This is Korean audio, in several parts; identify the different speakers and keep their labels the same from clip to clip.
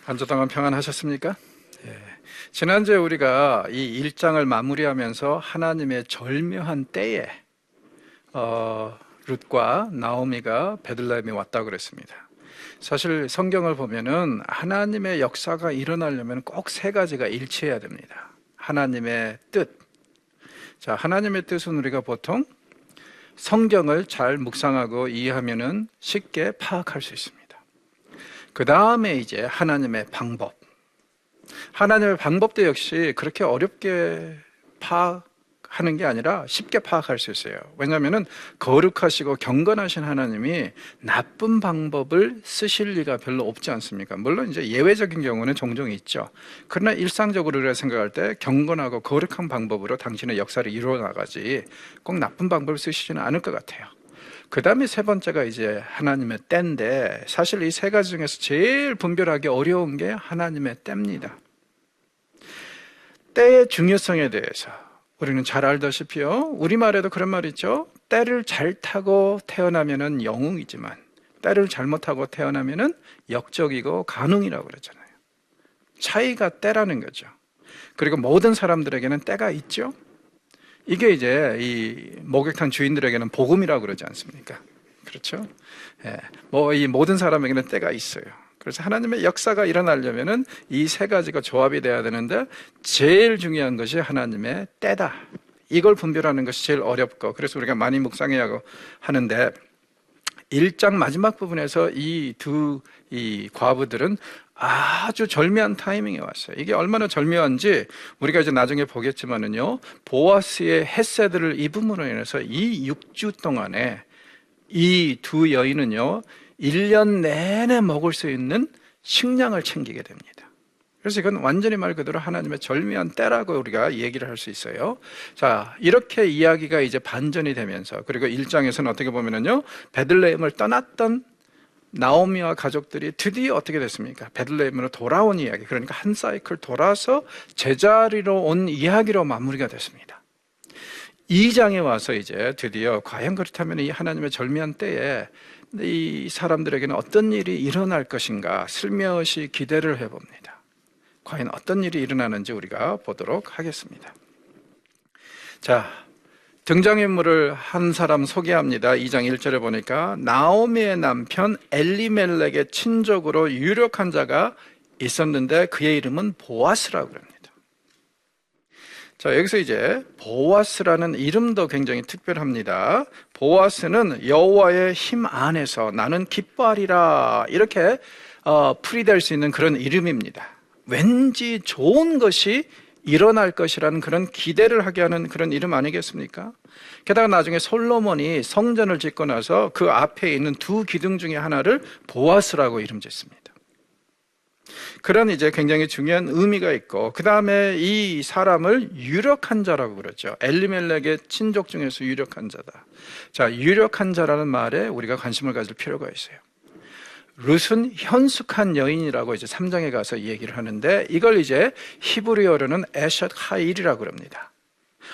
Speaker 1: 한 주 동안 평안하셨습니까? 예. 지난주에 우리가 이 1장을 마무리하면서 하나님의 절묘한 때에 룻과 나오미가 베들레헴에 왔다고 그랬습니다. 사실 성경을 보면은 하나님의 역사가 일어나려면 꼭 세 가지가 일치해야 됩니다. 하나님의 뜻. 자, 하나님의 뜻은 우리가 보통 성경을 잘 묵상하고 이해하면은 쉽게 파악할 수 있습니다. 그 다음에 이제 하나님의 방법. 하나님의 방법도 역시 그렇게 어렵게 파악하는 게 아니라 쉽게 파악할 수 있어요. 왜냐하면 거룩하시고 경건하신 하나님이 나쁜 방법을 쓰실 리가 별로 없지 않습니까? 물론 이제 예외적인 경우는 종종 있죠. 그러나 일상적으로 우리가 생각할 때 경건하고 거룩한 방법으로 당신의 역사를 이루어 나가지 꼭 나쁜 방법을 쓰시지는 않을 것 같아요. 그 다음에 세 번째가 이제 하나님의 때인데, 사실 이 세 가지 중에서 제일 분별하기 어려운 게 하나님의 때입니다. 때의 중요성에 대해서 우리는 잘 알다시피요, 우리말에도 그런 말이 있죠. 때를 잘 타고 태어나면은 영웅이지만 때를 잘못하고 태어나면은 역적이고 간웅이라고 그러잖아요. 차이가 때라는 거죠. 그리고 모든 사람들에게는 때가 있죠. 이게 이제 이 목욕탕 주인들에게는 복음이라고 그러지 않습니까? 그렇죠? 예. 이 모든 사람에게는 때가 있어요. 그래서 하나님의 역사가 일어나려면은 이 세 가지가 조합이 돼야 되는데, 제일 중요한 것이 하나님의 때다. 이걸 분별하는 것이 제일 어렵고, 그래서 우리가 많이 묵상해야 하는데, 1장 마지막 부분에서 이 과부들은 아주 절묘한 타이밍에 왔어요. 이게 얼마나 절묘한지 우리가 이제 나중에 보겠지만은요, 보아스의 헤세드를 입음으로 인해서 이 6주 동안에 이 두 여인은요 1년 내내 먹을 수 있는 식량을 챙기게 됩니다. 그래서 이건 완전히 말 그대로 하나님의 절묘한 때라고 우리가 얘기를 할 수 있어요. 자, 이렇게 이야기가 이제 반전이 되면서, 그리고 1장에서는 어떻게 보면은요, 베들레헴을 떠났던 나오미와 가족들이 드디어 어떻게 됐습니까? 베들레헴으로 돌아온 이야기. 그러니까 한 사이클 돌아서 제자리로 온 이야기로 마무리가 됐습니다. 2장에 와서 이제 드디어 과연 그렇다면 이 하나님의 절묘한 때에 이 사람들에게는 어떤 일이 일어날 것인가 슬며시 기대를 해봅니다. 과연 어떤 일이 일어나는지 우리가 보도록 하겠습니다. 자, 등장인물을 한 사람 소개합니다. 2장 1절에 보니까 나오미의 남편 엘리멜렉의 친족으로 유력한 자가 있었는데 그의 이름은 보아스라고 합니다. 자, 여기서 이제 보아스라는 이름도 굉장히 특별합니다. 보아스는 여호와의 힘 안에서 나는 기뻐하리라, 이렇게 풀이될 수 있는 그런 이름입니다. 왠지 좋은 것이 일어날 것이라는 그런 기대를 하게 하는 그런 이름 아니겠습니까? 게다가 나중에 솔로몬이 성전을 짓고 나서 그 앞에 있는 두 기둥 중에 하나를 보아스라고 이름 짓습니다. 그런 이제 굉장히 중요한 의미가 있고, 그 다음에 이 사람을 유력한 자라고 그러죠. 엘리멜렉의 친족 중에서 유력한 자다. 자, 유력한 자라는 말에 우리가 관심을 가질 필요가 있어요. 룻은 현숙한 여인이라고 이제 3장에 가서 얘기를 하는데, 이걸 이제 히브리어로는 에샷 하일이라고 합니다.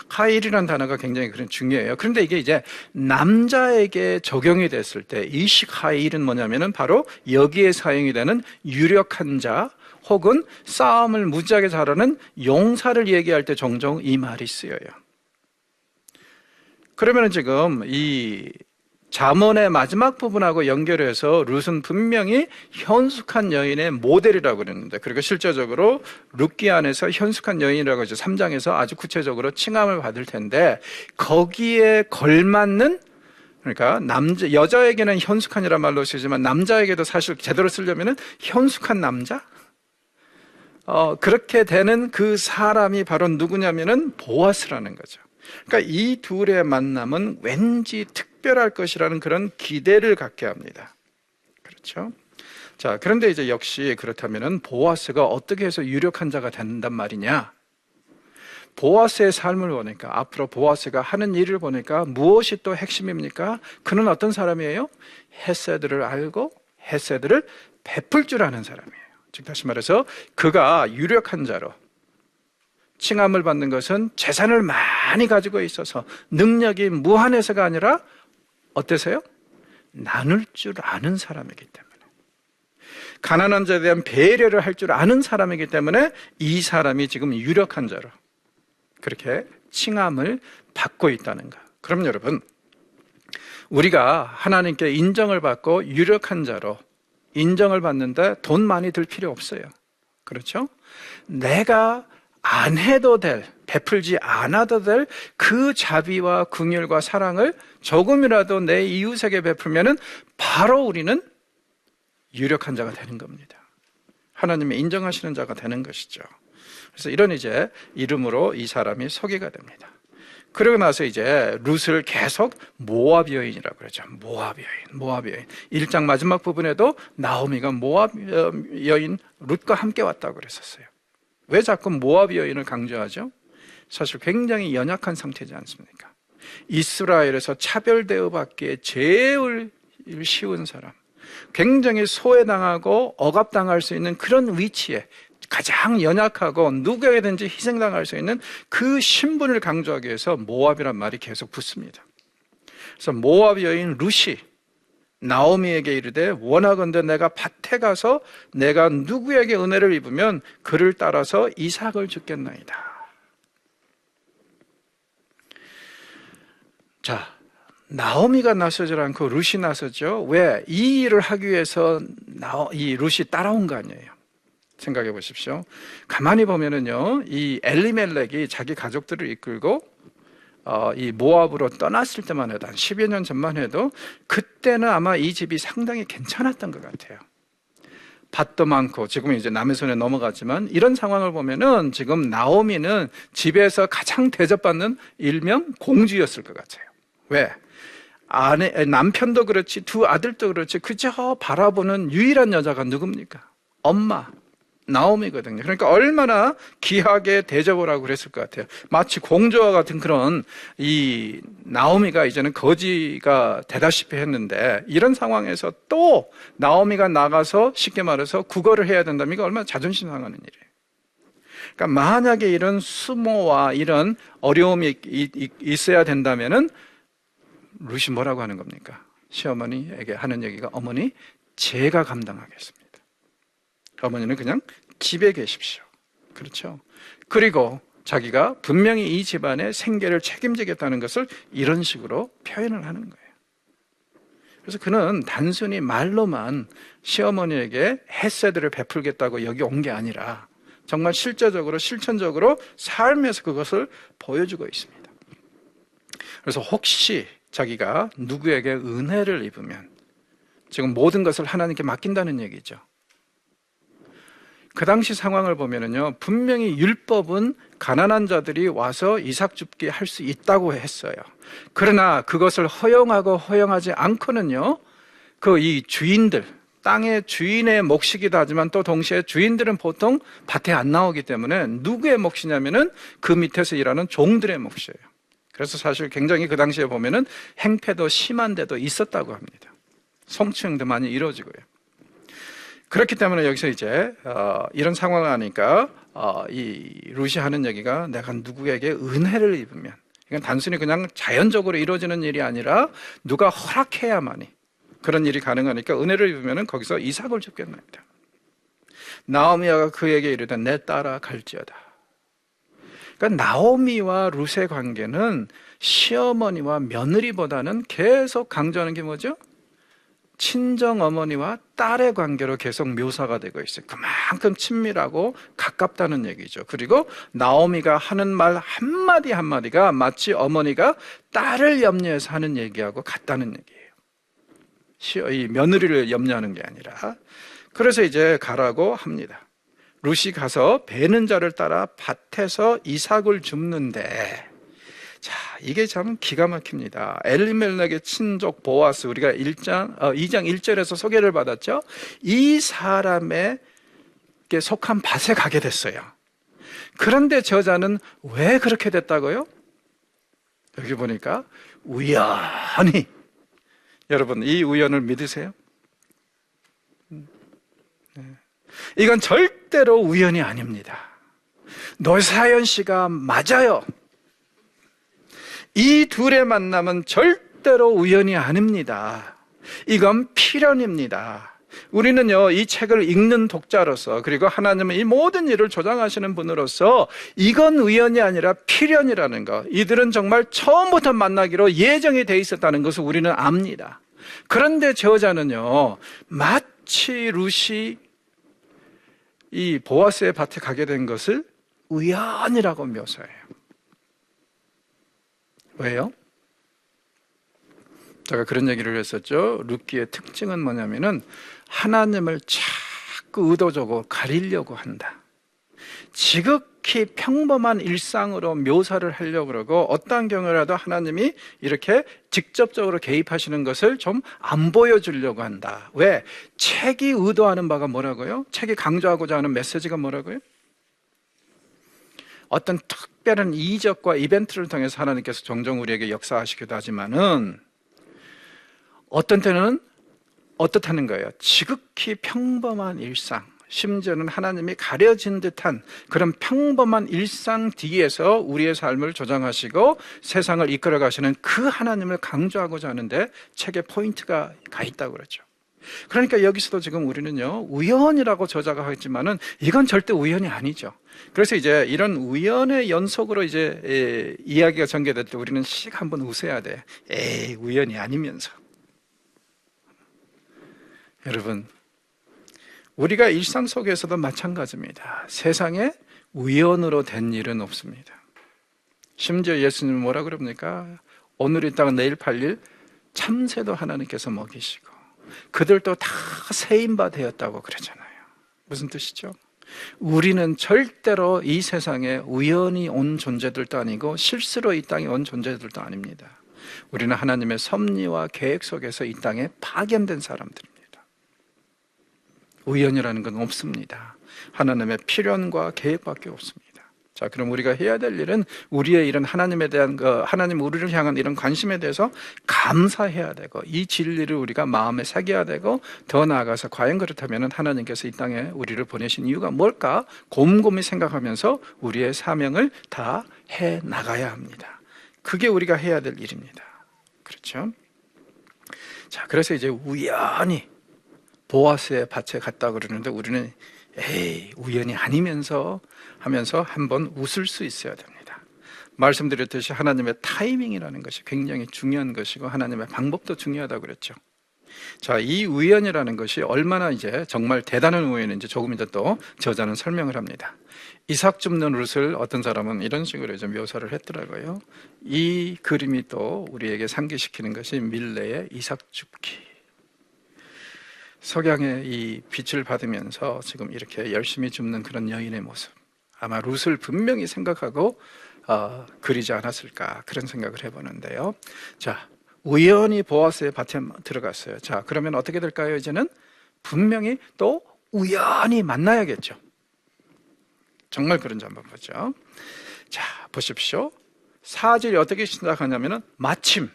Speaker 1: 하일이라는 단어가 굉장히 중요해요. 그런데 이게 이제 남자에게 적용이 됐을 때 이식 하일은 뭐냐면은 바로 여기에 사용이 되는 유력한 자, 혹은 싸움을 무지하게 잘하는 용사를 얘기할 때 종종 이 말이 쓰여요. 그러면 지금 이 잠언의 마지막 부분하고 연결해서 룻은 분명히 현숙한 여인의 모델이라고 그랬는데, 그리고 실제적으로 룻기 안에서 현숙한 여인이라고 이제 3장에서 아주 구체적으로 칭함을 받을 텐데, 거기에 걸맞는, 그러니까 여자에게는 현숙한이란 말로 쓰지만 남자에게도 사실 제대로 쓰려면은 현숙한 남자? 그렇게 되는 그 사람이 바로 누구냐면은 보아스라는 거죠. 그러니까 이 둘의 만남은 왠지 특별할 것이라는 그런 기대를 갖게 합니다. 그렇죠? 자, 그런데 이제 역시 그렇다면은 보아스가 어떻게 해서 유력한 자가 된단 말이냐? 보아스의 삶을 보니까, 앞으로 보아스가 하는 일을 보니까 무엇이 또 핵심입니까? 그는 어떤 사람이에요? 헤세드를 알고 헤세드를 베풀 줄 아는 사람이에요. 즉 다시 말해서 그가 유력한 자로 칭함을 받는 것은 재산을 많이 가지고 있어서 능력이 무한해서가 아니라 어때서요? 나눌 줄 아는 사람이기 때문에. 가난한 자에 대한 배려를 할 줄 아는 사람이기 때문에 이 사람이 지금 유력한 자로 그렇게 칭함을 받고 있다는 거. 그럼 여러분, 우리가 하나님께 인정을 받고 유력한 자로 인정을 받는데 돈 많이 들 필요 없어요. 그렇죠? 내가 안 해도 될, 베풀지 않아도 될 그 자비와 긍휼과 사랑을 조금이라도 내 이웃에게 베풀면은 바로 우리는 유력한 자가 되는 겁니다. 하나님의 인정하시는 자가 되는 것이죠. 그래서 이런 이제 이름으로 이 사람이 소개가 됩니다. 그러고 나서 이제 룻을 계속 모압 여인이라고 그러죠. 모압 여인. 1장 마지막 부분에도 나오미가 모압 여인 룻과 함께 왔다고 그랬었어요. 왜 자꾸 모압 여인을 강조하죠? 사실 굉장히 연약한 상태지 않습니까? 이스라엘에서 차별 대우받기에 제일 쉬운 사람, 굉장히 소외당하고 억압당할 수 있는 그런 위치에 가장 연약하고 누구에게든지 희생당할 수 있는 그 신분을 강조하기 위해서 모압이란 말이 계속 붙습니다. 그래서 모압 여인 룻이 나오미에게 이르되 원하건대 내가 밭에 가서 내가 누구에게 은혜를 입으면 그를 따라서 이삭을 주겠나이다. 자, 나오미가 나서지 않고 룻이 나서죠. 왜? 이 일을 하기 위해서 이 룻이 따라온 거 아니에요. 생각해 보십시오. 가만히 보면은요, 이 엘리멜렉이 자기 가족들을 이끌고 이 모압으로 떠났을 때만 해도 한 10여 년 전만 해도 그때는 아마 이 집이 상당히 괜찮았던 것 같아요. 밭도 많고 지금은 이제 남의 손에 넘어갔지만 이런 상황을 보면은 지금 나오미는 집에서 가장 대접받는 일명 공주였을 것 같아요. 왜? 남편도 그렇지 두 아들도 그렇지 그저 바라보는 유일한 여자가 누굽니까? 엄마 나오미거든요. 그러니까 얼마나 귀하게 대접을 하고 그랬을 것 같아요. 마치 공주와 같은 그런 이 나오미가 이제는 거지가 되다시피 했는데 이런 상황에서 또 나오미가 나가서 쉽게 말해서 구걸을 해야 된다면 이거 얼마나 자존심 상하는 일이에요. 그러니까 만약에 이런 수모와 이런 어려움이 있어야 된다면은 룻이 뭐라고 하는 겁니까? 시어머니에게 하는 얘기가 어머니 제가 감당하겠습니다. 어머니는 그냥 집에 계십시오. 그렇죠? 그리고 자기가 분명히 이 집안의 생계를 책임지겠다는 것을 이런 식으로 표현을 하는 거예요. 그래서 그는 단순히 말로만 시어머니에게 헤세드를 베풀겠다고 여기 온 게 아니라 정말 실제적으로 실천적으로 삶에서 그것을 보여주고 있습니다. 그래서 혹시 자기가 누구에게 은혜를 입으면 지금 모든 것을 하나님께 맡긴다는 얘기죠. 그 당시 상황을 보면은요, 분명히 율법은 가난한 자들이 와서 이삭 줍기 할 수 있다고 했어요. 그러나 그것을 허용하고 허용하지 않고는요, 이 주인들, 땅의 주인의 몫이기도 하지만 또 동시에 주인들은 보통 밭에 안 나오기 때문에 누구의 몫이냐면은 그 밑에서 일하는 종들의 몫이에요. 그래서 사실 굉장히 그 당시에 보면은 행패도 심한 데도 있었다고 합니다. 성추행도 많이 이루어지고요. 그렇기 때문에 여기서 이제 이런 상황을 하니까 이 룻이 하는 얘기가 내가 누구에게 은혜를 입으면 이건 단순히 그냥 자연적으로 이루어지는 일이 아니라 누가 허락해야만이 그런 일이 가능하니까 은혜를 입으면 거기서 이삭을 줍겠나이다. 나오미가 그에게 이르되 내 따라 갈지어다. 그러니까 나오미와 룻의 관계는 시어머니와 며느리보다는 계속 강조하는 게 뭐죠? 친정어머니와 딸의 관계로 계속 묘사가 되고 있어요. 그만큼 친밀하고 가깝다는 얘기죠. 그리고 나오미가 하는 말 한마디 한마디가 마치 어머니가 딸을 염려해서 하는 얘기하고 같다는 얘기예요. 이 며느리를 염려하는 게 아니라. 그래서 이제 가라고 합니다. 룻이 가서 베는 자를 따라 밭에서 이삭을 줍는데, 자, 이게 참 기가 막힙니다. 엘리멜렉의 친족 보아스, 우리가 2장 1절에서 소개를 받았죠. 이 사람에게 속한 밭에 가게 됐어요. 그런데 저자는 왜 그렇게 됐다고요? 여기 보니까 우연히, 여러분 이 우연을 믿으세요? 이건 절대로 우연이 아닙니다. 노사연 씨가 맞아요. 이 둘의 만남은 절대로 우연이 아닙니다. 이건 필연입니다. 우리는요, 이 책을 읽는 독자로서, 그리고 하나님은 이 모든 일을 조장하시는 분으로서 이건 우연이 아니라 필연이라는 것, 이들은 정말 처음부터 만나기로 예정이 돼 있었다는 것을 우리는 압니다. 그런데 저자는요, 마치 룻이 이 보아스의 밭에 가게 된 것을 우연이라고 묘사해요. 왜요? 제가 그런 얘기를 했었죠. 룻기의 특징은 뭐냐면은 하나님을 자꾸 의도적으로 가리려고 한다. 지극히 평범한 일상으로 묘사를 하려고 그러고, 어떠한 경우라도 하나님이 이렇게 직접적으로 개입하시는 것을 좀 안 보여주려고 한다. 왜? 책이 의도하는 바가 뭐라고요? 책이 강조하고자 하는 메시지가 뭐라고요? 어떤 특별한 이적과 이벤트를 통해서 하나님께서 종종 우리에게 역사하시기도 하지만은, 어떤 때는 어떻다는 거예요? 지극히 평범한 일상, 심지어는 하나님이 가려진 듯한 그런 평범한 일상 뒤에서 우리의 삶을 조정하시고 세상을 이끌어 가시는 그 하나님을 강조하고자 하는데 책에 포인트가 가 있다고 그러죠. 그러니까 여기서도 지금 우리는요, 우연이라고 저자가 하지만은 이건 절대 우연이 아니죠. 그래서 이제 이런 우연의 연속으로 이제 이야기가 전개될 때 우리는 씩 한번 웃어야 돼. 에이, 우연이 아니면서. 여러분, 우리가 일상 속에서도 마찬가지입니다. 세상에 우연으로 된 일은 없습니다. 심지어 예수님은 뭐라 그럽니까? 오늘 있다가 내일 팔릴 참새도 하나님께서 먹이시고 그들도 다 세임바 되었다고 그러잖아요. 무슨 뜻이죠? 우리는 절대로 이 세상에 우연히 온 존재들도 아니고 실수로 이 땅에 온 존재들도 아닙니다. 우리는 하나님의 섭리와 계획 속에서 이 땅에 파견된 사람들입니다. 우연이라는 건 없습니다. 하나님의 필연과 계획밖에 없습니다. 자, 그럼 우리가 해야 될 일은 우리의 이런 하나님에 대한 하나님 우리를 향한 이런 관심에 대해서 감사해야 되고, 이 진리를 우리가 마음에 새겨야 되고, 더 나아가서 과연 그렇다면 하나님께서 이 땅에 우리를 보내신 이유가 뭘까 곰곰이 생각하면서 우리의 사명을 다 해 나가야 합니다. 그게 우리가 해야 될 일입니다. 그렇죠? 자, 그래서 이제 우연히 보아스의 밭에 갔다 그러는데 우리는 에이, 우연이 아니면서 하면서 한번 웃을 수 있어야 됩니다. 말씀드렸듯이 하나님의 타이밍이라는 것이 굉장히 중요한 것이고 하나님의 방법도 중요하다고 그랬죠. 자, 이 우연이라는 것이 얼마나 이제 정말 대단한 우연인지 조금 이따 또 저자는 설명을 합니다. 이삭 줍는 룻을 어떤 사람은 이런 식으로 이제 묘사를 했더라고요. 이 그림이 또 우리에게 상기시키는 것이 밀레의 이삭 줍기. 석양의 이 빛을 받으면서 지금 이렇게 열심히 줍는 그런 여인의 모습, 아마 룻을 분명히 생각하고 그리지 않았을까, 그런 생각을 해보는데요. 자, 우연히 보아스의 밭에 들어갔어요. 자, 그러면 어떻게 될까요? 이제는 분명히 또 우연히 만나야겠죠. 정말 그런지 한번 보죠. 자, 보십시오. 사절이 어떻게 시작하냐면은 마침,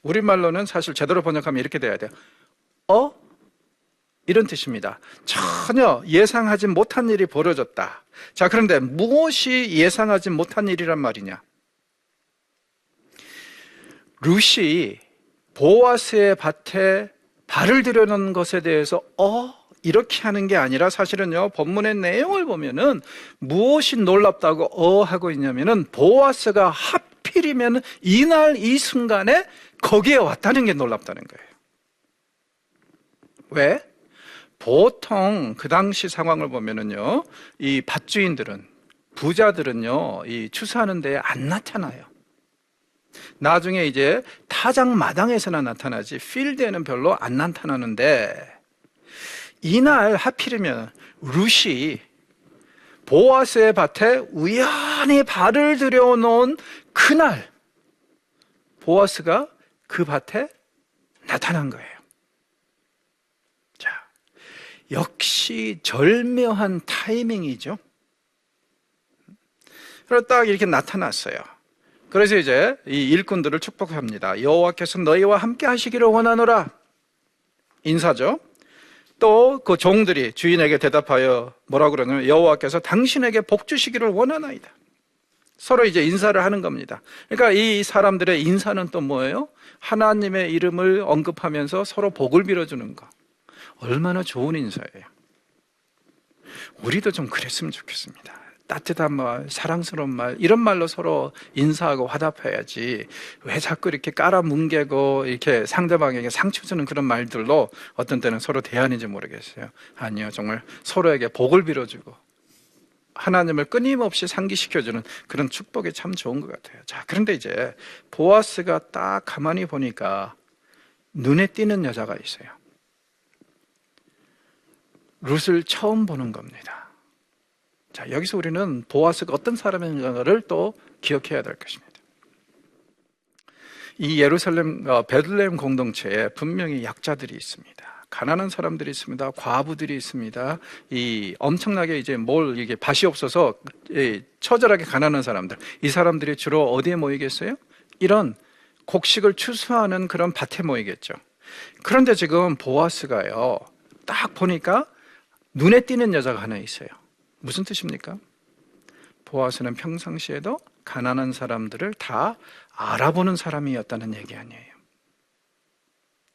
Speaker 1: 우리말로는 사실 제대로 번역하면 이렇게 돼야 돼요. 이런 뜻입니다. 전혀 예상하지 못한 일이 벌어졌다. 자, 그런데 무엇이 예상하지 못한 일이란 말이냐? 룻이 보아스의 밭에 발을 들여놓은 것에 대해서 이렇게 하는 게 아니라, 사실은요, 본문의 내용을 보면은 무엇이 놀랍다고 하고 있냐면은 보아스가 하필이면 이날 이 순간에 거기에 왔다는 게 놀랍다는 거예요. 왜? 보통 그 당시 상황을 보면은요, 이 밭주인들은, 부자들은요, 이 추수하는 데에 안 나타나요. 나중에 이제 타작 마당에서나 나타나지 필드에는 별로 안 나타나는데, 이날 하필이면 룻이 보아스의 밭에 우연히 발을 들여놓은 그날 보아스가 그 밭에 나타난 거예요. 역시 절묘한 타이밍이죠. 그래서 딱 이렇게 나타났어요. 그래서 이제 이 일꾼들을 축복합니다. 여호와께서 너희와 함께 하시기를 원하노라. 인사죠. 또 그 종들이 주인에게 대답하여 뭐라고 그러냐면 여호와께서 당신에게 복 주시기를 원하나이다. 서로 이제 인사를 하는 겁니다. 그러니까 이 사람들의 인사는 또 뭐예요? 하나님의 이름을 언급하면서 서로 복을 빌어주는 거. 얼마나 좋은 인사예요. 우리도 좀 그랬으면 좋겠습니다. 따뜻한 말, 사랑스러운 말, 이런 말로 서로 인사하고 화답해야지 왜 자꾸 이렇게 깔아뭉개고 이렇게 상대방에게 상처 주는 그런 말들로 어떤 때는 서로 대하는지 모르겠어요. 아니요, 정말 서로에게 복을 빌어주고 하나님을 끊임없이 상기시켜주는 그런 축복이 참 좋은 것 같아요. 자, 그런데 이제 보아스가 딱 가만히 보니까 눈에 띄는 여자가 있어요. 룻을 처음 보는 겁니다. 자, 여기서 우리는 보아스가 어떤 사람인가를 또 기억해야 될 것입니다. 이 예루살렘, 베들레헴 공동체에 분명히 약자들이 있습니다. 가난한 사람들이 있습니다. 과부들이 있습니다. 이 엄청나게 이제 이게 밭이 없어서 처절하게 가난한 사람들. 이 사람들이 주로 어디에 모이겠어요? 이런 곡식을 추수하는 그런 밭에 모이겠죠. 그런데 지금 보아스가요, 딱 보니까 눈에 띄는 여자가 하나 있어요. 무슨 뜻입니까? 보아스는 평상시에도 가난한 사람들을 다 알아보는 사람이었다는 얘기 아니에요.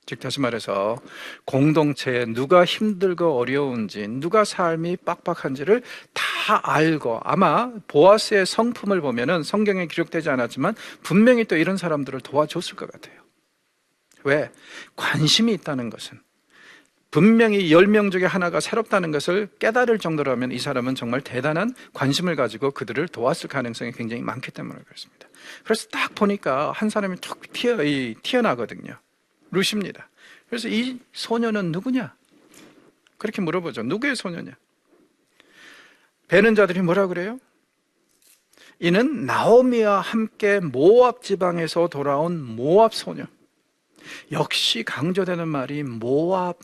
Speaker 1: 즉 다시 말해서 공동체에 누가 힘들고 어려운지, 누가 삶이 빡빡한지를 다 알고, 아마 보아스의 성품을 보면은 성경에 기록되지 않았지만 분명히 또 이런 사람들을 도와줬을 것 같아요. 왜? 관심이 있다는 것은, 분명히 10명 중에 하나가 새롭다는 것을 깨달을 정도라면 이 사람은 정말 대단한 관심을 가지고 그들을 도왔을 가능성이 굉장히 많기 때문에 그렇습니다. 그래서 딱 보니까 한 사람이 툭 튀어나거든요. 룻입니다. 그래서 이 소녀는 누구냐? 그렇게 물어보죠. 누구의 소녀냐? 배는 자들이 뭐라 그래요? 이는 나오미와 함께 모압 지방에서 돌아온 모압 소녀. 역시 강조되는 말이 모압.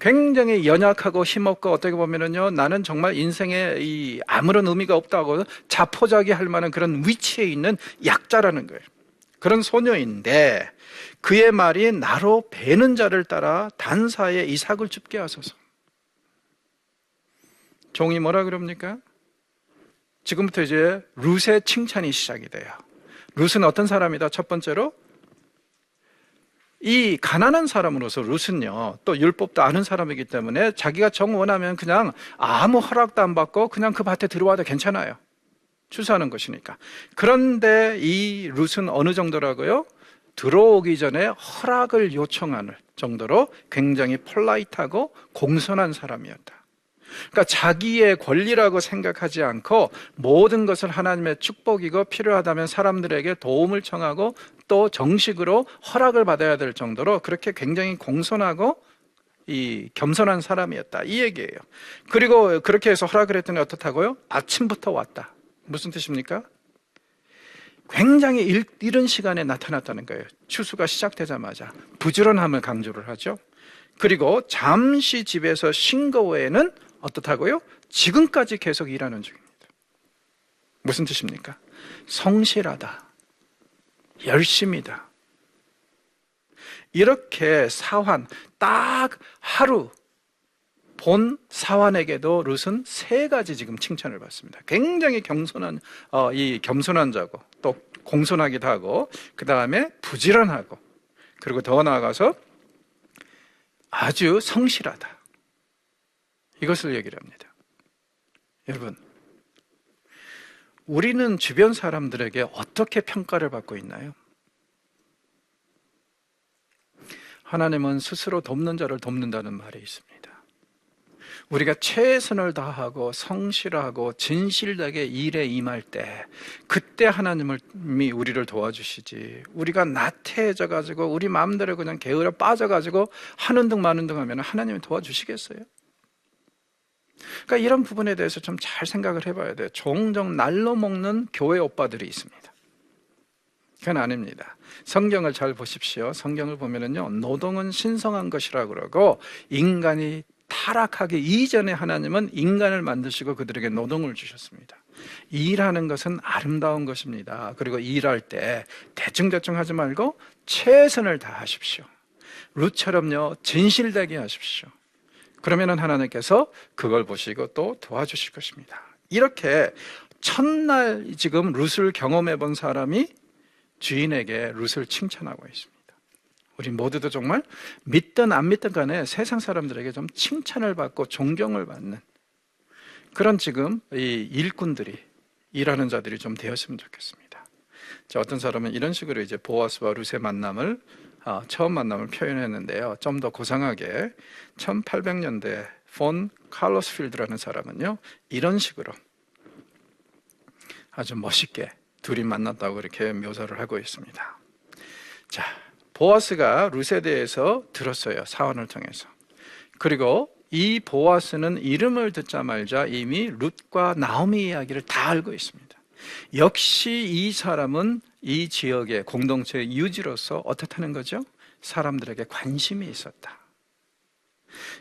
Speaker 1: 굉장히 연약하고 힘없고, 어떻게 보면은요, 나는 정말 인생에 아무런 의미가 없다고 자포자기할 만한 그런 위치에 있는 약자라는 거예요. 그런 소녀인데 그의 말이 나로 베는 자를 따라 단사에 이삭을 줍게 하소서. 종이 뭐라 그럽니까? 지금부터 이제 룻의 칭찬이 시작이 돼요. 룻은 어떤 사람이다? 첫 번째로 이 가난한 사람으로서 룻은요, 또 율법도 아는 사람이기 때문에 자기가 정 원하면 그냥 아무 허락도 안 받고 그냥 그 밭에 들어와도 괜찮아요. 추수하는 것이니까. 그런데 이 룻은 어느 정도라고요? 들어오기 전에 허락을 요청하는 정도로 굉장히 폴라이트하고 공손한 사람이었다. 그러니까 자기의 권리라고 생각하지 않고 모든 것을 하나님의 축복이고 필요하다면 사람들에게 도움을 청하고 또 정식으로 허락을 받아야 될 정도로 그렇게 굉장히 공손하고 겸손한 사람이었다, 이 얘기예요. 그리고 그렇게 해서 허락을 했더니 어떻다고요? 아침부터 왔다. 무슨 뜻입니까? 굉장히 이른 시간에 나타났다는 거예요. 추수가 시작되자마자 부지런함을 강조를 하죠. 그리고 잠시 집에서 쉰 거 외에는 어떻다고요? 지금까지 계속 일하는 중입니다. 무슨 뜻입니까? 성실하다, 열심이다. 이렇게 사환, 딱 하루 본 사환에게도 룻은 3가지 지금 칭찬을 받습니다. 굉장히 겸손한 자고, 또 공손하기도 하고, 그 다음에 부지런하고, 그리고 더 나아가서 아주 성실하다, 이것을 얘기를 합니다. 여러분, 우리는 주변 사람들에게 어떻게 평가를 받고 있나요? 하나님은 스스로 돕는 자를 돕는다는 말이 있습니다. 우리가 최선을 다하고 성실하고 진실되게 일에 임할 때, 그때 하나님이 우리를 도와주시지, 우리가 나태해져 가지고 우리 마음대로 그냥 게으러 빠져 가지고 하는 등 마는 등 하면 하나님이 도와주시겠어요? 그러니까 이런 부분에 대해서 좀 잘 생각을 해봐야 돼요. 종종 날로 먹는 교회 오빠들이 있습니다. 그건 아닙니다. 성경을 잘 보십시오. 성경을 보면은요, 노동은 신성한 것이라고 그러고, 인간이 타락하기 이전에 하나님은 인간을 만드시고 그들에게 노동을 주셨습니다. 일하는 것은 아름다운 것입니다. 그리고 일할 때 대충대충 하지 말고 최선을 다하십시오. 룻처럼요, 진실되게 하십시오. 그러면은 하나님께서 그걸 보시고 또 도와주실 것입니다. 이렇게 첫날 지금 룻을 경험해 본 사람이 주인에게 룻을 칭찬하고 있습니다. 우리 모두도 정말 믿든 안 믿든 간에 세상 사람들에게 좀 칭찬을 받고 존경을 받는 그런 지금 이 일꾼들이, 일하는 자들이 좀 되었으면 좋겠습니다. 자, 어떤 사람은 이런 식으로 이제 보아스와 룻의 만남을 처음 만남을 표현했는데요. 좀 더 고상하게 1800년대 폰 칼로스필드라는 사람은요, 이런 식으로 아주 멋있게 둘이 만났다고 이렇게 묘사를 하고 있습니다. 자, 보아스가 룻에 대해서 들었어요. 사원을 통해서. 그리고 이 보아스는 이름을 듣자마자 이미 룻과 나오미 이야기를 다 알고 있습니다. 역시 이 사람은 이 지역의 공동체의 유지로서 어떻다는 거죠? 사람들에게 관심이 있었다.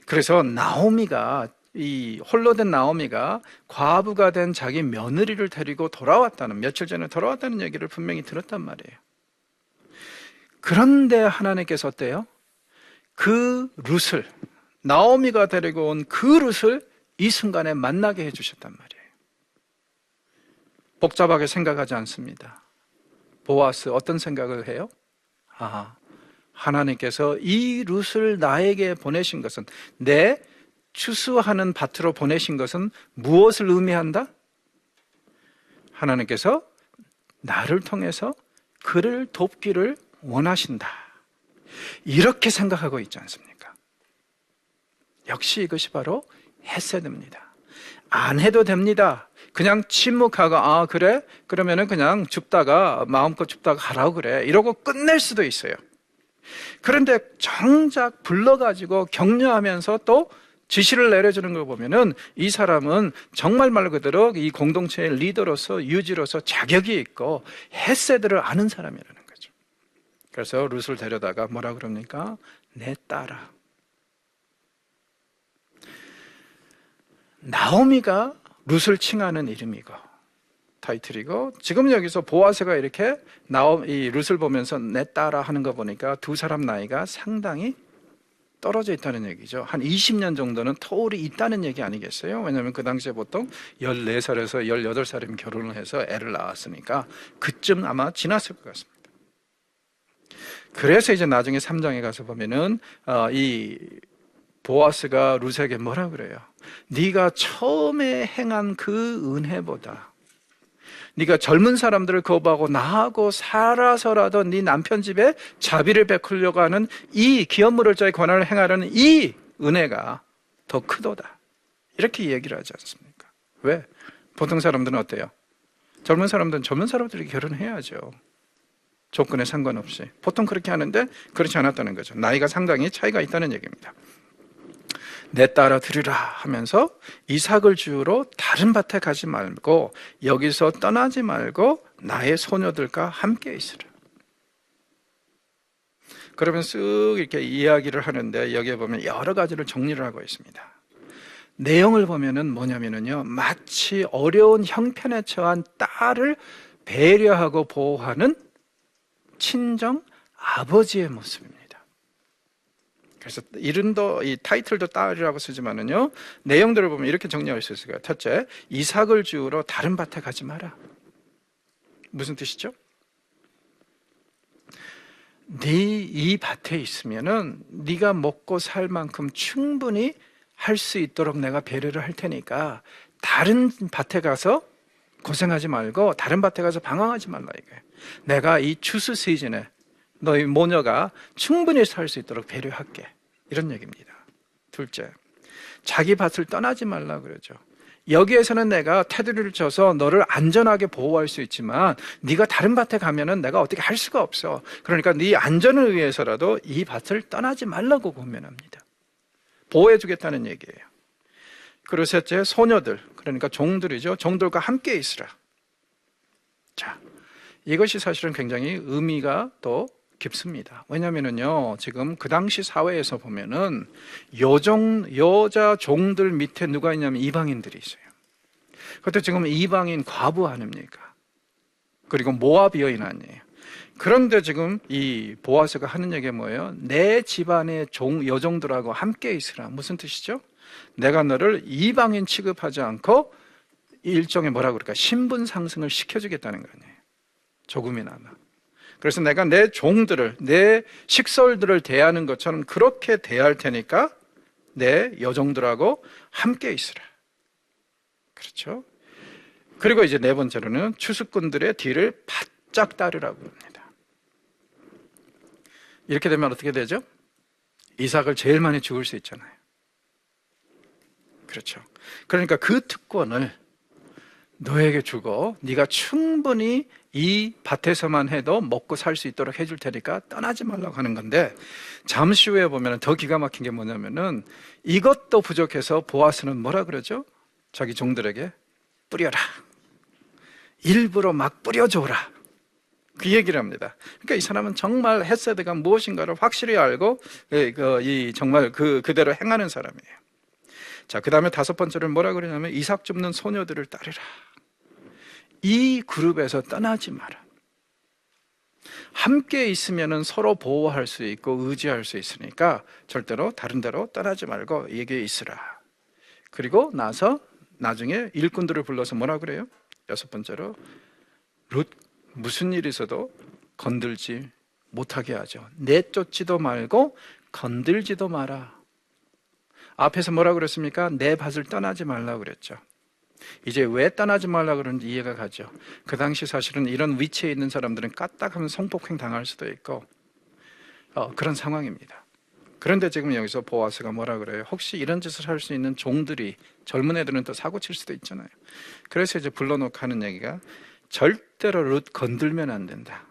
Speaker 1: 그래서 나오미가, 이 홀로 된 나오미가 과부가 된 자기 며느리를 데리고 돌아왔다는, 며칠 전에 돌아왔다는 얘기를 분명히 들었단 말이에요. 그런데 하나님께서 어때요? 그 룻을, 나오미가 데리고 온 그 룻을 이 순간에 만나게 해주셨단 말이에요. 복잡하게 생각하지 않습니다. 보아스 어떤 생각을 해요? 하나님께서 이 룻을 나에게 보내신 것은, 내 추수하는 밭으로 보내신 것은 무엇을 의미한다? 하나님께서 나를 통해서 그를 돕기를 원하신다. 이렇게 생각하고 있지 않습니까? 역시 이것이 바로 헤세드입니다. 안 해도 됩니다. 그냥 침묵하고 그래? 그러면은 그냥 줍다가 마음껏 줍다가 가라고 그래. 이러고 끝낼 수도 있어요. 그런데 정작 불러가지고 격려하면서 또 지시를 내려주는 걸 보면은 이 사람은 정말 말 그대로 이 공동체의 리더로서, 유지로서 자격이 있고 헤세드를 아는 사람이라는 거죠. 그래서 룻을 데려다가 뭐라 그럽니까? 내 딸아. 나오미가 룻을 칭하는 이름이고 타이틀이고, 지금 여기서 보아스가 이렇게 이 룻을 보면서 내 딸아 하는 거 보니까 두 사람 나이가 상당히 떨어져 있다는 얘기죠. 한 20년 정도는 터울이 있다는 얘기 아니겠어요? 왜냐하면 그 당시에 보통 14살에서 18살이면 결혼을 해서 애를 낳았으니까 그쯤 아마 지났을 것 같습니다. 그래서 이제 나중에 3장에 가서 보면은 이 보아스가 룻에게 뭐라 그래요? 네가 처음에 행한 그 은혜보다, 네가 젊은 사람들을 거부하고 나하고 살아서라도 네 남편 집에 자비를 베풀려고 하는 이 기업물을자의 권한을 행하려는 이 은혜가 더 크도다. 이렇게 얘기를 하지 않습니까? 왜? 보통 사람들은 어때요? 젊은 사람들은 젊은 사람들에게 결혼해야죠. 조건에 상관없이. 보통 그렇게 하는데 그렇지 않았다는 거죠. 나이가 상당히 차이가 있다는 얘기입니다. 내 딸아 들으라 하면서 이삭을 주우러 다른 밭에 가지 말고 여기서 떠나지 말고 나의 소녀들과 함께 있으라. 그러면 쓱 이렇게 이야기를 하는데 여기에 보면 여러 가지를 정리를 하고 있습니다. 내용을 보면은 뭐냐면은요, 마치 어려운 형편에 처한 딸을 배려하고 보호하는 친정 아버지의 모습입니다. 그래서 이름도, 이 타이틀도 딸이라고 쓰지만은요, 내용들을 보면 이렇게 정리할 수 있을 거예요. 첫째, 이삭을 주우러 다른 밭에 가지 마라. 무슨 뜻이죠? 네 이 밭에 있으면은 네가 먹고 살 만큼 충분히 할 수 있도록 내가 배려를 할 테니까 다른 밭에 가서 고생하지 말고 다른 밭에 가서 방황하지 말라 이거예요. 내가 이 추수 시즌에 너희 모녀가 충분히 살 수 있도록 배려할게, 이런 얘기입니다. 둘째, 자기 밭을 떠나지 말라 그러죠. 여기에서는 내가 테두리를 쳐서 너를 안전하게 보호할 수 있지만 네가 다른 밭에 가면은 내가 어떻게 할 수가 없어. 그러니까 네 안전을 위해서라도 이 밭을 떠나지 말라고 권면합니다. 보호해 주겠다는 얘기예요. 그리고 셋째, 소녀들, 그러니까 종들이죠. 종들과 함께 있으라. 자, 이것이 사실은 굉장히 의미가 또 깊습니다. 왜냐하면요, 지금 그 당시 사회에서 보면은 여자 종들 밑에 누가 있냐면 이방인들이 있어요. 그것도 지금 이방인 과부 아닙니까? 그리고 모압 여인 아니에요. 그런데 지금 이 보아스가 하는 얘기가 뭐예요? 내 집안의 여종들하고 함께 있으라. 무슨 뜻이죠? 내가 너를 이방인 취급하지 않고 일종의 뭐라 그럴까? 신분 상승을 시켜주겠다는 거 아니에요. 조금이나마. 그래서 내가 내 종들을, 내 식솔들을 대하는 것처럼 그렇게 대할 테니까 내 여종들하고 함께 있으라. 그렇죠? 그리고 이제 네 번째로는 추수꾼들의 뒤를 바짝 따르라고 합니다. 이렇게 되면 어떻게 되죠? 이삭을 제일 많이 죽을 수 있잖아요. 그렇죠. 그러니까 그 특권을 너에게 주고 네가 충분히 이 밭에서만 해도 먹고 살 수 있도록 해줄 테니까 떠나지 말라고 하는 건데, 잠시 후에 보면 더 기가 막힌 게 뭐냐면은 이것도 부족해서 보아스는 뭐라 그러죠? 자기 종들에게 뿌려라. 일부러 막 뿌려줘라. 그 얘기를 합니다. 그러니까 이 사람은 정말 헤세드가 무엇인가를 확실히 알고 정말 그대로 행하는 사람이에요. 자, 그 다음에 다섯 번째는 뭐라 그러냐면 이삭 줍는 소녀들을 따르라. 이 그룹에서 떠나지 마라. 함께 있으면 서로 보호할 수 있고 의지할 수 있으니까 절대로 다른 데로 떠나지 말고 여기에 있으라. 그리고 나중에 일꾼들을 불러서 뭐라 그래요? 여섯 번째로 룻 무슨 일이 있어도 건들지 못하게 하죠. 내쫓지도 말고 건들지도 마라. 앞에서 뭐라 그랬습니까? 내 밭을 떠나지 말라고 그랬죠. 이제 왜 떠나지 말라고 그러는지 이해가 가죠. 그 당시 사실은 이런 위치에 있는 사람들은 까딱하면 성폭행 당할 수도 있고 그런 상황입니다. 그런데 지금 여기서 보아스가 뭐라 그래요? 혹시 이런 짓을 할 수 있는 종들이, 젊은 애들은 또 사고 칠 수도 있잖아요. 그래서 이제 불러놓고 하는 얘기가 절대로 룻 건들면 안 된다.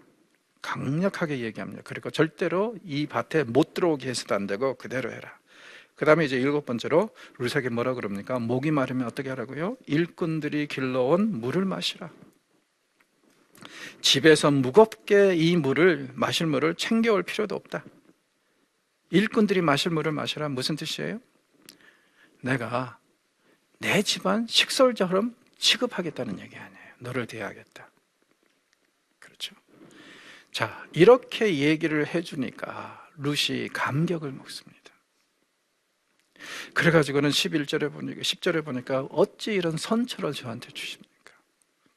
Speaker 1: 강력하게 얘기합니다. 그리고 절대로 이 밭에 못 들어오게 해서도 안 되고 그대로 해라. 그 다음에 이제 일곱 번째로 룻에게 뭐라 그럽니까? 목이 마르면 어떻게 하라고요? 일꾼들이 길러온 물을 마시라. 집에서 무겁게 마실 물을 챙겨올 필요도 없다. 일꾼들이 마실 물을 마시라. 무슨 뜻이에요? 내가 내 집안 식솔처럼 취급하겠다는 얘기 아니에요. 너를 대하겠다. 그렇죠? 자, 이렇게 얘기를 해주니까 룻이 감격을 먹습니다. 그래가지고는 11절에 보니까 10절에 보니까 어찌 이런 선처를 저한테 주십니까?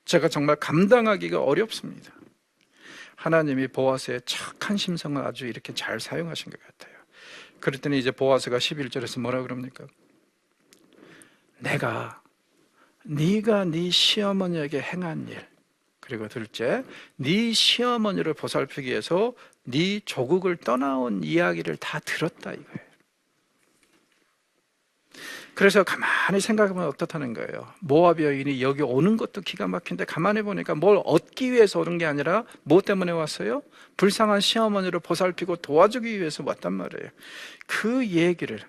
Speaker 1: 제가 정말 감당하기가 어렵습니다. 하나님이 보아스의 착한 심성을 아주 이렇게 잘 사용하신 것 같아요. 그랬더니 이제 보아스가 11절에서 뭐라 그럽니까? 네가 네 시어머니에게 행한 일, 그리고 둘째, 네 시어머니를 보살피기 위해서 네 조국을 떠나온 이야기를 다 들었다 이거예요. 그래서 가만히 생각하면 어떻다는 거예요. 모압 여인이 여기 오는 것도 기가 막힌데 가만히 보니까 뭘 얻기 위해서 오는 게 아니라 뭐 때문에 왔어요? 불쌍한 시어머니를 보살피고 도와주기 위해서 왔단 말이에요. 그 얘기를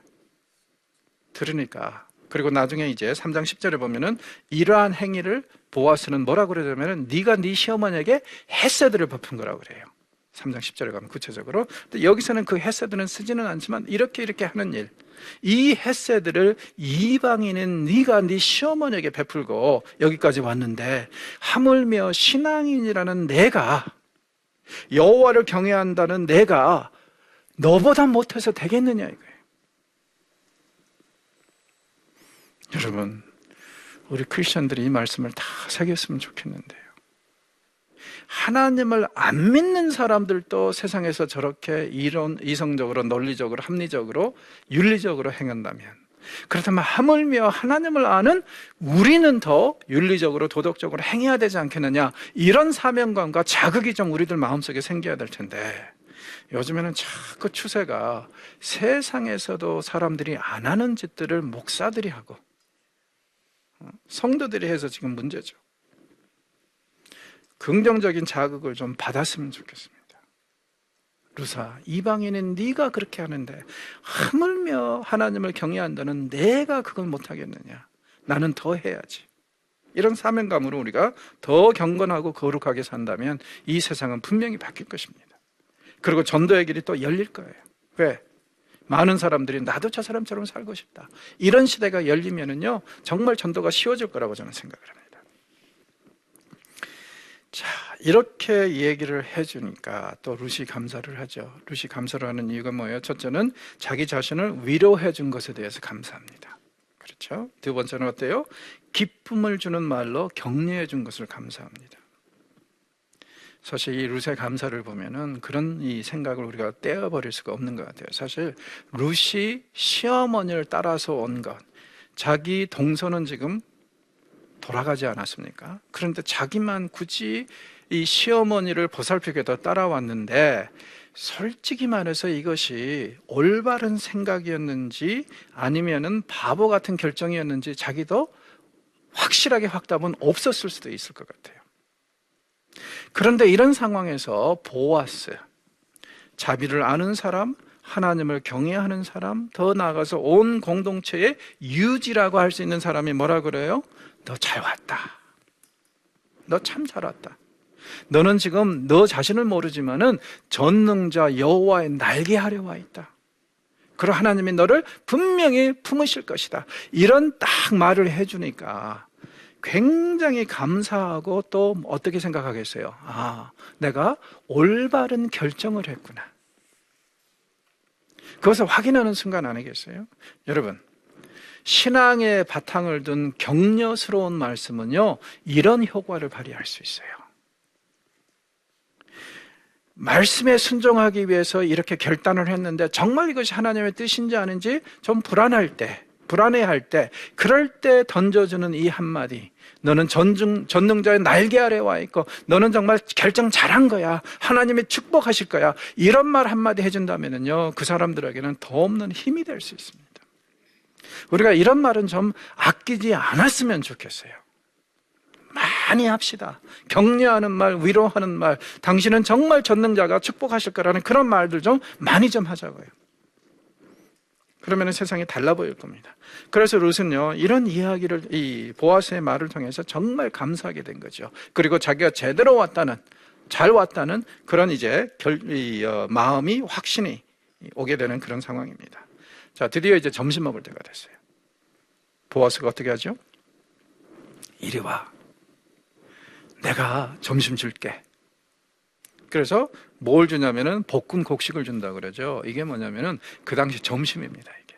Speaker 1: 들으니까, 그리고 나중에 이제 3장 10절에 보면은 이러한 행위를 보아스는 뭐라고 그러냐면은 네가 네 시어머니에게 헤세드를 베푼 거라고 그래요. 3장 10절에 가면 구체적으로. 근데 여기서는 그 헤세드는 쓰지는 않지만 이렇게 하는 일, 이 헤세드를 이방인인 네가 네 시어머니에게 베풀고 여기까지 왔는데 하물며 신앙인이라는 내가, 여호와를 경외한다는 내가 너보다 못해서 되겠느냐 이거예요. 여러분, 우리 크리스천들이 이 말씀을 다 새겼으면 좋겠는데요. 하나님을 안 믿는 사람들도 세상에서 저렇게 이성적으로, 논리적으로, 합리적으로, 윤리적으로 행한다면, 그렇다면 하물며 하나님을 아는 우리는 더 윤리적으로, 도덕적으로 행해야 되지 않겠느냐, 이런 사명감과 자극이 좀 우리들 마음속에 생겨야 될 텐데, 요즘에는 자꾸 추세가 세상에서도 사람들이 안 하는 짓들을 목사들이 하고 성도들이 해서 지금 문제죠. 긍정적인 자극을 좀 받았으면 좋겠습니다. 루사, 이방인은 네가 그렇게 하는데 하물며 하나님을 경외한다는 내가 그걸 못하겠느냐, 나는 더 해야지. 이런 사명감으로 우리가 더 경건하고 거룩하게 산다면 이 세상은 분명히 바뀔 것입니다. 그리고 전도의 길이 또 열릴 거예요. 왜? 많은 사람들이 나도 저 사람처럼 살고 싶다, 이런 시대가 열리면은요 정말 전도가 쉬워질 거라고 저는 생각을 합니다. 자, 이렇게 얘기를 해주니까 또 룻이 감사를 하죠. 룻이 감사를 하는 이유가 뭐예요? 첫째는 자기 자신을 위로해 준 것에 대해서 감사합니다. 그렇죠? 두 번째는 어때요? 기쁨을 주는 말로 격려해 준 것을 감사합니다. 사실 이 룻의 감사를 보면은 그런 이 생각을 우리가 떼어버릴 수가 없는 것 같아요. 사실 룻이 시어머니를 따라서 온 것, 자기 동서는 지금 돌아가지 않았습니까? 그런데 자기만 굳이 이 시어머니를 보살피게 더 따라왔는데, 솔직히 말해서 이것이 올바른 생각이었는지 아니면은 바보 같은 결정이었는지 자기도 확실하게 확답은 없었을 수도 있을 것 같아요. 그런데 이런 상황에서 보아스, 자비를 아는 사람, 하나님을 경외하는 사람, 더 나아가서 온 공동체의 유지라고 할 수 있는 사람이 뭐라 그래요? 너 잘 왔다. 너 참 잘 왔다. 너는 지금 너 자신을 모르지만은 전능자 여호와의 날개 아래 와 있다. 그리고 하나님이 너를 분명히 품으실 것이다. 이런 딱 말을 해주니까 굉장히 감사하고, 또 어떻게 생각하겠어요? 아, 내가 올바른 결정을 했구나. 그것을 확인하는 순간 아니겠어요? 여러분, 신앙의 바탕을 둔 격려스러운 말씀은요, 이런 효과를 발휘할 수 있어요. 말씀에 순종하기 위해서 이렇게 결단을 했는데 정말 이것이 하나님의 뜻인지 아닌지 좀 불안해할 때, 그럴 때 던져주는 이 한마디, 너는 전능자의 날개 아래 와 있고 너는 정말 결정 잘한 거야, 하나님이 축복하실 거야, 이런 말 한마디 해준다면요, 그 사람들에게는 더 없는 힘이 될 수 있습니다. 우리가 이런 말은 좀 아끼지 않았으면 좋겠어요. 많이 합시다. 격려하는 말, 위로하는 말, 당신은 정말 전능자가 축복하실 거라는 그런 말들 좀 많이 좀 하자고요. 그러면 세상이 달라 보일 겁니다. 그래서 룻은요, 이런 이야기를, 이 보아스의 말을 통해서 정말 감사하게 된 거죠. 그리고 자기가 제대로 왔다는, 잘 왔다는 그런 이제 마음이, 확신이 오게 되는 그런 상황입니다. 자, 드디어 이제 점심 먹을 때가 됐어요. 보아스가 어떻게 하죠? 이리 와. 내가 점심 줄게. 그래서 뭘 주냐면은 볶은 곡식을 준다 그러죠. 이게 뭐냐면은 그 당시 점심입니다. 이게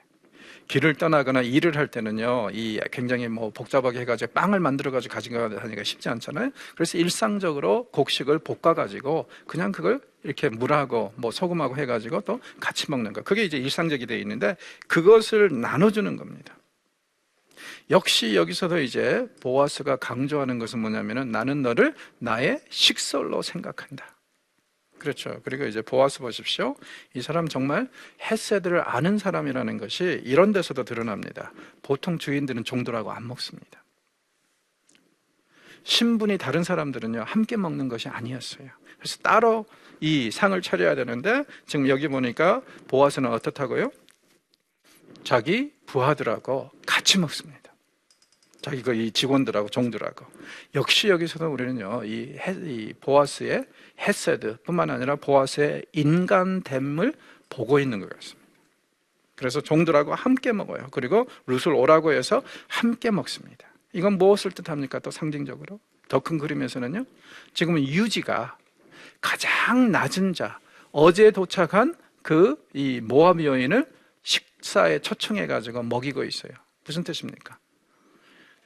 Speaker 1: 길을 떠나거나 일을 할 때는요, 이 굉장히 복잡하게 해가지고 빵을 만들어가지고 가져가기가 쉽지 않잖아요. 그래서 일상적으로 곡식을 볶아가지고 그냥 그걸 이렇게 물하고 소금하고 해가지고 또 같이 먹는 거, 그게 이제 일상적이 되어 있는데 그것을 나눠주는 겁니다. 역시 여기서도 이제 보아스가 강조하는 것은 뭐냐면은 나는 너를 나의 식솔로 생각한다. 그렇죠. 그리고 이제 보아스 보십시오. 이 사람 정말 헤세드를 아는 사람이라는 것이 이런 데서도 드러납니다. 보통 주인들은 종들하고 안 먹습니다. 신분이 다른 사람들은요, 함께 먹는 것이 아니었어요. 그래서 따로 이 상을 차려야 되는데, 지금 여기 보니까 보아스는 어떻다고요? 자기 부하들하고 같이 먹습니다. 자기 이 직원들하고 종들하고. 역시 여기서도 우리는요, 이 보아스의 헤세드 뿐만 아니라 보아스의 인간됨을 보고 있는 것 같습니다. 그래서 종들하고 함께 먹어요. 그리고 룻을 오라고 해서 함께 먹습니다. 이건 무엇을 뜻합니까? 또 상징적으로 더 큰 그림에서는요, 지금은 유지가 가장 낮은 자, 어제 도착한 이 모압 여인을 식사에 초청해 가지고 먹이고 있어요. 무슨 뜻입니까?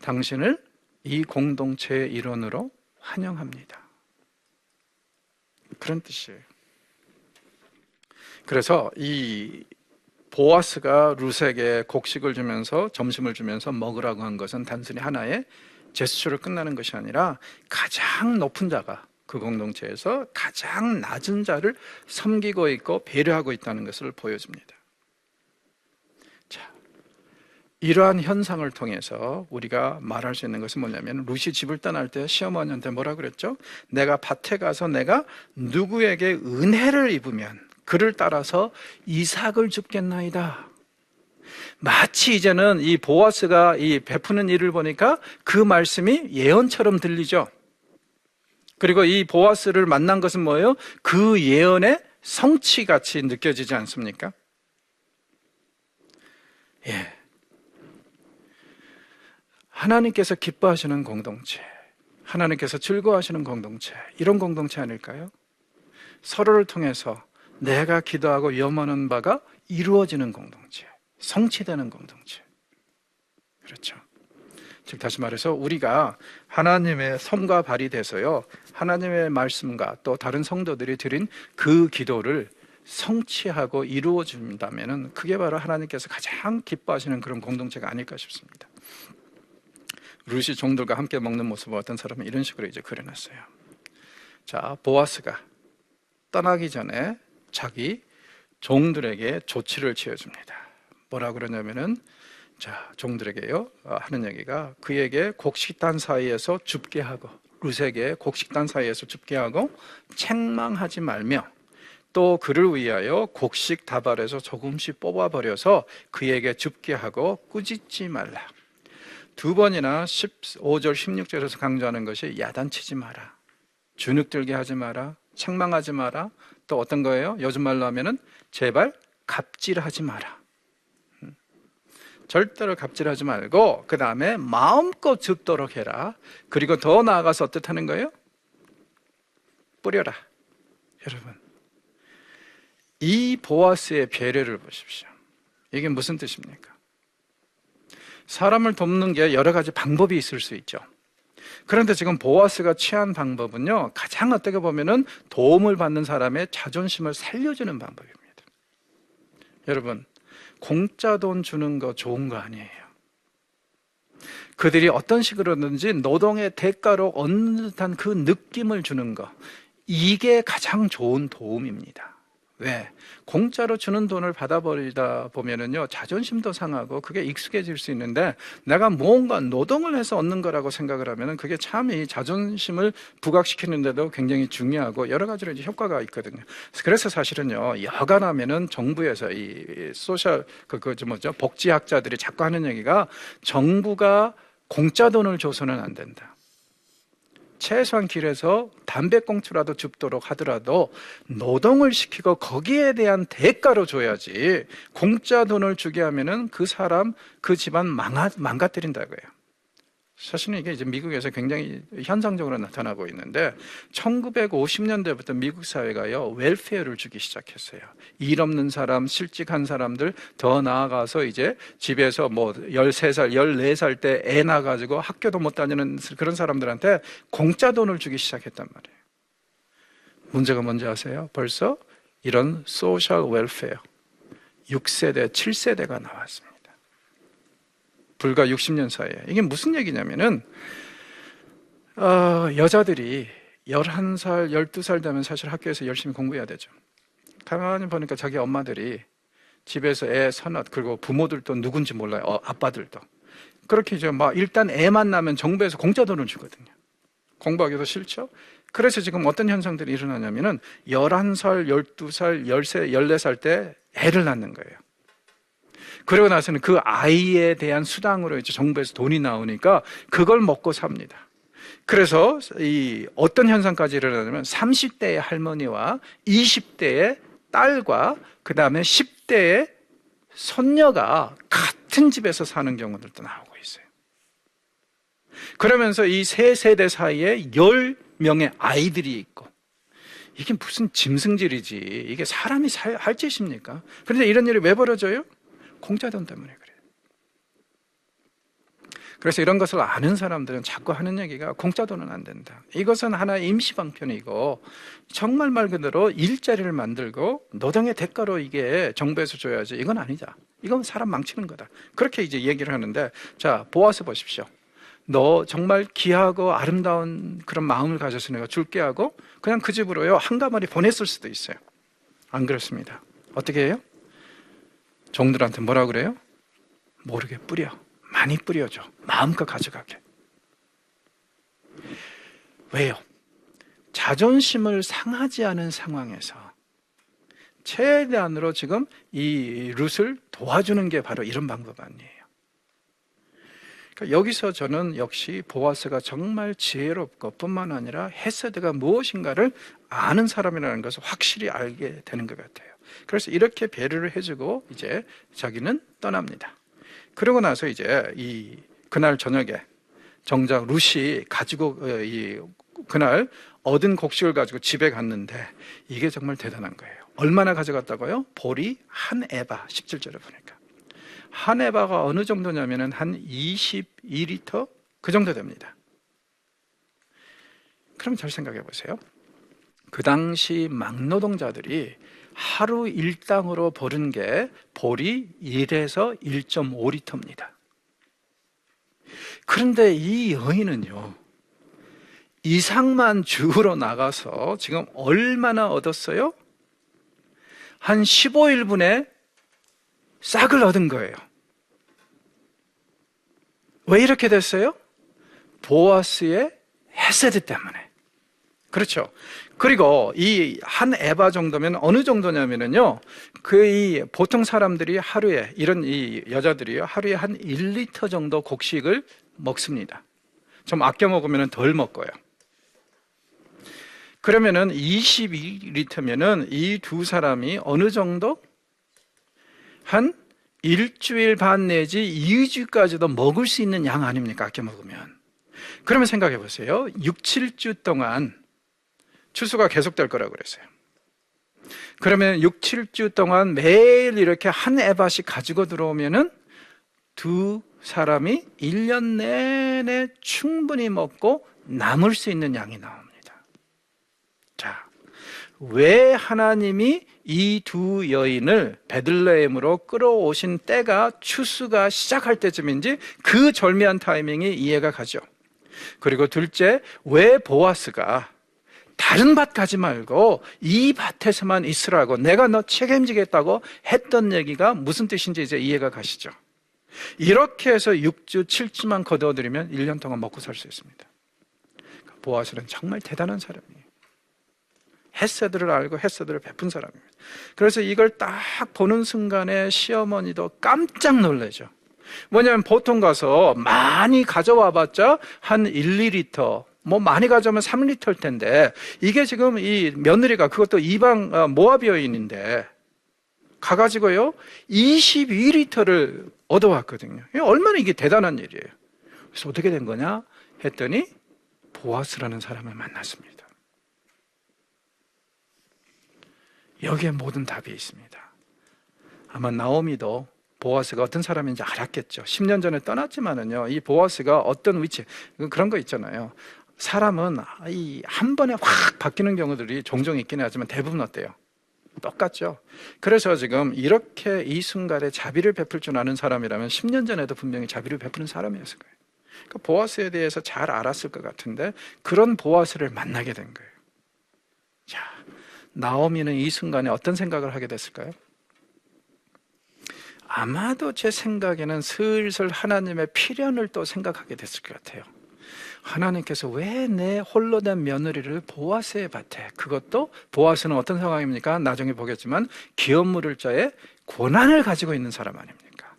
Speaker 1: 당신을 이 공동체의 일원으로 환영합니다. 그런 뜻이에요. 그래서 이 보아스가 룻에게 곡식을 주면서, 점심을 주면서 먹으라고 한 것은 단순히 하나의 제스처로 끝나는 것이 아니라 가장 높은 자가 그 공동체에서 가장 낮은 자를 섬기고 있고 배려하고 있다는 것을 보여줍니다. 이러한 현상을 통해서 우리가 말할 수 있는 것은 뭐냐면, 룻이 집을 떠날 때 시어머니한테 뭐라 그랬죠? 내가 밭에 가서 내가 누구에게 은혜를 입으면 그를 따라서 이삭을 줍겠나이다. 마치 이제는 이 보아스가 이 베푸는 일을 보니까 그 말씀이 예언처럼 들리죠. 그리고 이 보아스를 만난 것은 뭐예요? 그 예언의 성취같이 느껴지지 않습니까? 예. 하나님께서 기뻐하시는 공동체, 하나님께서 즐거워하시는 공동체, 이런 공동체 아닐까요? 서로를 통해서 내가 기도하고 염원하는 바가 이루어지는 공동체, 성취되는 공동체. 그렇죠. 즉 다시 말해서 우리가 하나님의 성과 발휘돼서요, 하나님의 말씀과 또 다른 성도들이 드린 그 기도를 성취하고 이루어 준다면은 그게 바로 하나님께서 가장 기뻐하시는 그런 공동체가 아닐까 싶습니다. 룻이 종들과 함께 먹는 모습을 어떤 사람은 이런 식으로 이제 그려놨어요. 자, 보아스가 떠나기 전에 자기 종들에게 조치를 취해줍니다. 뭐라 그러냐면은, 자, 종들에게요 하는 얘기가, 그에게 곡식단 사이에서 줍게 하고, 룻에게 곡식단 사이에서 줍게 하고 책망하지 말며, 또 그를 위하여 곡식 다발에서 조금씩 뽑아버려서 그에게 줍게 하고 꾸짖지 말라. 두 번이나 15절 16절에서 강조하는 것이 야단치지 마라, 주눅들게 하지 마라, 책망하지 마라, 또 어떤 거예요? 요즘 말로 하면은 제발 갑질하지 마라. 절대로 갑질하지 말고 그 다음에 마음껏 줍도록 해라. 그리고 더 나아가서 어떻다는 거예요? 뿌려라. 여러분, 이 보아스의 배려를 보십시오. 이게 무슨 뜻입니까? 사람을 돕는 게 여러 가지 방법이 있을 수 있죠. 그런데 지금 보아스가 취한 방법은요, 가장 어떻게 보면은 도움을 받는 사람의 자존심을 살려주는 방법입니다. 여러분, 공짜 돈 주는 거 좋은 거 아니에요. 그들이 어떤 식으로든지 노동의 대가로 얻는 듯한 그 느낌을 주는 거, 이게 가장 좋은 도움입니다. 왜? 공짜로 주는 돈을 받아버리다 보면은요, 자존심도 상하고 그게 익숙해질 수 있는데, 내가 뭔가 노동을 해서 얻는 거라고 생각을 하면은 그게 참 이 자존심을 부각시키는데도 굉장히 중요하고 여러 가지로 이제 효과가 있거든요. 그래서 사실은요, 여간하면은 정부에서 이 소셜 복지학자들이 자꾸 하는 얘기가, 정부가 공짜 돈을 줘서는 안 된다. 최소한 길에서 담배꽁초라도 줍도록 하더라도 노동을 시키고 거기에 대한 대가로 줘야지, 공짜 돈을 주게 하면은 그 사람, 그 집안 망가뜨린다고요. 사실은 이게 이제 미국에서 굉장히 현상적으로 나타나고 있는데, 1950년대부터 미국 사회가요, 웰페어를 주기 시작했어요. 일 없는 사람, 실직한 사람들, 더 나아가서 이제 집에서 뭐 13살, 14살 때 애 낳아가지고 학교도 못 다니는 그런 사람들한테 공짜 돈을 주기 시작했단 말이에요. 문제가 뭔지 아세요? 벌써 이런 소셜 웰페어 6세대, 7세대가 나왔습니다. 불과 60년 사이에. 이게 무슨 얘기냐면은, 여자들이 11살, 12살 되면 사실 학교에서 열심히 공부해야 되죠. 가만히 보니까 자기 엄마들이 집에서 애 선언, 그리고 부모들도 누군지 몰라요. 아빠들도. 그렇게 이제 막 일단 애만 낳으면 정부에서 공짜 돈을 주거든요. 공부하기도 싫죠? 그래서 지금 어떤 현상들이 일어나냐면은 11살, 12살, 13, 14살 때 애를 낳는 거예요. 그러고 나서는 그 아이에 대한 수당으로 이제 정부에서 돈이 나오니까 그걸 먹고 삽니다. 그래서 이 어떤 현상까지 일어나냐면, 30대의 할머니와 20대의 딸과 그 다음에 10대의 손녀가 같은 집에서 사는 경우들도 나오고 있어요. 그러면서 이 세 세대 사이에 10명의 아이들이 있고, 이게 무슨 짐승질이지, 이게 사람이 할 짓입니까? 그런데 이런 일이 왜 벌어져요? 공짜 돈 때문에 그래요. 그래서 이런 것을 아는 사람들은 자꾸 하는 얘기가, 공짜 돈은 안 된다. 이것은 하나의 임시방편이고, 정말 말 그대로 일자리를 만들고 노동의 대가로 이게 정부에서 줘야지, 이건 아니다. 이건 사람 망치는 거다. 그렇게 이제 얘기를 하는데, 자, 보아스 보십시오. 너 정말 귀하고 아름다운 그런 마음을 가져서 내가 줄게 하고 그냥 그 집으로요, 한 가마리 보냈을 수도 있어요. 안 그렇습니다. 어떻게 해요? 종들한테 뭐라 그래요? 모르게 뿌려. 많이 뿌려줘. 마음껏 가져가게. 왜요? 자존심을 상하지 않은 상황에서 최대한으로 지금 이 룻을 도와주는 게 바로 이런 방법 아니에요. 그러니까 여기서 저는 역시 보아스가 정말 지혜롭고 뿐만 아니라 헤세드가 무엇인가를 아는 사람이라는 것을 확실히 알게 되는 것 같아요. 그래서 이렇게 배려를 해주고 이제 자기는 떠납니다. 그러고 나서 이제 그날 저녁에 정작 룻이 가지고 그날 얻은 곡식을 가지고 집에 갔는데, 이게 정말 대단한 거예요. 얼마나 가져갔다고요? 보리 한 에바. 17절에 보니까 한 에바가 어느 정도냐면은 한 22리터 그 정도 됩니다. 그럼 잘 생각해 보세요. 그 당시 막노동자들이 하루 일당으로 버는 게 볼이 1에서 1.5리터입니다. 그런데 이 여인은요, 이상만 주우러 나가서 지금 얼마나 얻었어요? 한 15일분에 싹을 얻은 거예요. 왜 이렇게 됐어요? 보아스의 헤세드 때문에. 그렇죠. 그리고 이 한 에바 정도면 어느 정도냐면요, 이 보통 사람들이 하루에, 이런 이 여자들이요, 하루에 한 1리터 정도 곡식을 먹습니다. 좀 아껴 먹으면 덜 먹고요. 그러면은 22리터면은 이 두 사람이 어느 정도? 한 일주일 반 내지 2주까지도 먹을 수 있는 양 아닙니까? 아껴 먹으면. 그러면 생각해 보세요. 6, 7주 동안 추수가 계속될 거라고 그랬어요. 그러면 6, 7주 동안 매일 이렇게 한 에바씩 가지고 들어오면은 두 사람이 1년 내내 충분히 먹고 남을 수 있는 양이 나옵니다. 자, 왜 하나님이 이 두 여인을 베들레헴으로 끌어오신 때가 추수가 시작할 때쯤인지 그 절묘한 타이밍이 이해가 가죠. 그리고 둘째, 왜 보아스가 다른 밭 가지 말고 이 밭에서만 있으라고 내가 너 책임지겠다고 했던 얘기가 무슨 뜻인지 이제 이해가 가시죠. 이렇게 해서 6주, 7주만 거둬들이면 1년 동안 먹고 살 수 있습니다. 보아스는 정말 대단한 사람이에요. 헤세드를 알고 헤세드를 베푼 사람입니다. 그래서 이걸 딱 보는 순간에 시어머니도 깜짝 놀라죠. 뭐냐면 보통 가서 많이 가져와봤자 한 1, 2리터, 뭐 많이 가져오면 3리터일 텐데, 이게 지금 이 며느리가, 그것도 이방 모압 여인인데 가가지고요 22리터를 얻어왔거든요. 얼마나 이게 대단한 일이에요. 그래서 어떻게 된 거냐 했더니 보아스라는 사람을 만났습니다. 여기에 모든 답이 있습니다. 아마 나오미도 보아스가 어떤 사람인지 알았겠죠. 10년 전에 떠났지만은요, 이 보아스가 어떤 위치, 그런 거 있잖아요. 사람은 한 번에 확 바뀌는 경우들이 종종 있긴 하지만 대부분 어때요? 똑같죠. 그래서 지금 이렇게 이 순간에 자비를 베풀 줄 아는 사람이라면 10년 전에도 분명히 자비를 베푸는 사람이었을 거예요. 그러니까 보아스에 대해서 잘 알았을 것 같은데 그런 보아스를 만나게 된 거예요. 자, 나오미는 이 순간에 어떤 생각을 하게 됐을까요? 아마도 제 생각에는 슬슬 하나님의 필연을 또 생각하게 됐을 것 같아요. 하나님께서 왜 내 홀로 된 며느리를 보아스의 밭에, 그것도 보아스는 어떤 상황입니까? 나중에 보겠지만 기업 물을 자의 고난을 가지고 있는 사람 아닙니까?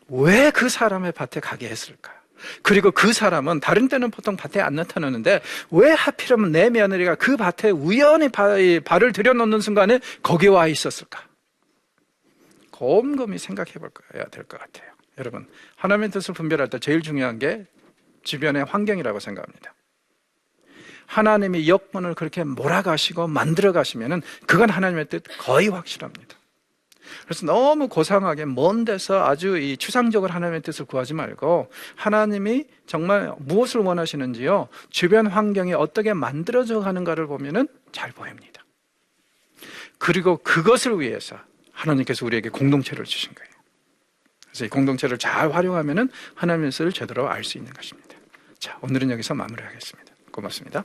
Speaker 1: 왜 그 사람의 밭에 가게 했을까? 그리고 그 사람은 다른 때는 보통 밭에 안 나타나는데 왜 하필이면 내 며느리가 그 밭에 우연히 발을 들여놓는 순간에 거기 와 있었을까? 곰곰이 생각해 볼까야 될 것 같아요. 여러분, 하나님의 뜻을 분별할 때 제일 중요한 게 주변의 환경이라고 생각합니다. 하나님이 여건을 그렇게 몰아가시고 만들어 가시면은 그건 하나님의 뜻 거의 확실합니다. 그래서 너무 고상하게 먼 데서 아주 이 추상적으로 하나님의 뜻을 구하지 말고 하나님이 정말 무엇을 원하시는지요, 주변 환경이 어떻게 만들어져 가는가를 보면은 잘 보입니다. 그리고 그것을 위해서 하나님께서 우리에게 공동체를 주신 거예요. 그래서 이 공동체를 잘 활용하면은 하나님의 뜻을 제대로 알 수 있는 것입니다. 자, 오늘은 여기서 마무리하겠습니다. 고맙습니다.